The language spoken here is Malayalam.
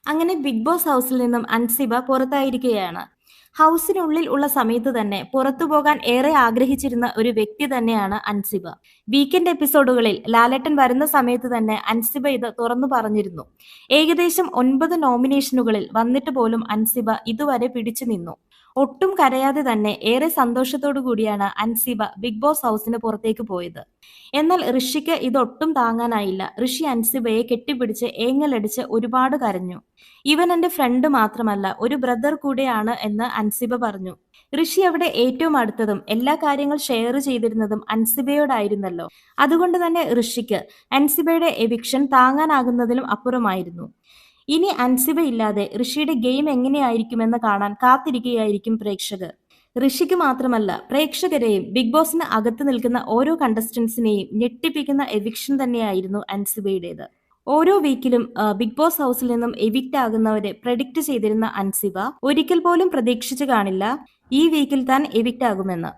അങ്ങനെ ബിഗ് ബോസ് ഹൗസിൽ നിന്നും അൻസിബ പുറത്തായിരിക്കുകയാണ്. ഹൗസിനുള്ളിൽ ഉള്ള സമയത്ത് തന്നെ പുറത്തു പോകാൻ ഏറെ ആഗ്രഹിച്ചിരുന്ന ഒരു വ്യക്തി തന്നെയാണ് അൻസിബ. വീക്കെൻഡ് എപ്പിസോഡുകളിൽ ലാലേട്ടൻ വരുന്ന സമയത്ത് തന്നെ അൻസിബ ഇത് തുറന്നു പറഞ്ഞിരുന്നു. ഏകദേശം 9 നോമിനേഷനുകളിൽ വന്നിട്ട് പോലും അൻസിബ ഇതുവരെ പിടിച്ചു നിന്നു. ഒട്ടും കരയാതെ തന്നെ ഏറെ സന്തോഷത്തോടു കൂടിയാണ് അൻസിബ ബിഗ് ബോസ് ഹൗസിന് പുറത്തേക്ക് പോയത്. എന്നാൽ ഋഷിക്ക് ഇതൊട്ടും താങ്ങാനായില്ല. ഋഷി അൻസിബയെ കെട്ടിപ്പിടിച്ച് ഏങ്ങലടിച്ച് ഒരുപാട് കരഞ്ഞു. ഇവൻ എന്റെ ഫ്രണ്ട് മാത്രമല്ല, ഒരു ബ്രദർ കൂടെയാണ് എന്ന് അൻസിബ പറഞ്ഞു. ഋഷി അവിടെ ഏറ്റവും അടുത്തതും എല്ലാ കാര്യങ്ങൾ ഷെയർ ചെയ്തിരുന്നതും അൻസിബയോടായിരുന്നല്ലോ. അതുകൊണ്ട് തന്നെ ഋഷിക്ക് അൻസിബയുടെ എവിക്ഷൻ താങ്ങാനാകുന്നതിലും അപ്പുറമായിരുന്നു. ഇനി അൻസിബ ഇല്ലാതെ ഋഷിയുടെ ഗെയിം എങ്ങനെയായിരിക്കുമെന്ന് കാണാൻ കാത്തിരിക്കുകയായിരിക്കും പ്രേക്ഷകർ. ഋഷിക്ക് മാത്രമല്ല, പ്രേക്ഷകരെയും ബിഗ് ബോസിന് അകത്ത് നിൽക്കുന്ന ഓരോ കണ്ടസ്റ്റൻസിനെയും ഞെട്ടിപ്പിക്കുന്ന എവിക്ഷൻ തന്നെയായിരുന്നു അൻസിബയുടേത്. ഓരോ വീക്കിലും ബിഗ് ബോസ് ഹൗസിൽ നിന്നും എവിക്റ്റ് ആകുന്നവരെ പ്രഡിക്റ്റ് ചെയ്തിരുന്ന അൻസിബ ഒരിക്കൽ പോലും പ്രതീക്ഷിച്ചു കാണില്ല ഈ വീക്കിൽ താൻ എവിക്റ്റ് ആകുമെന്ന്.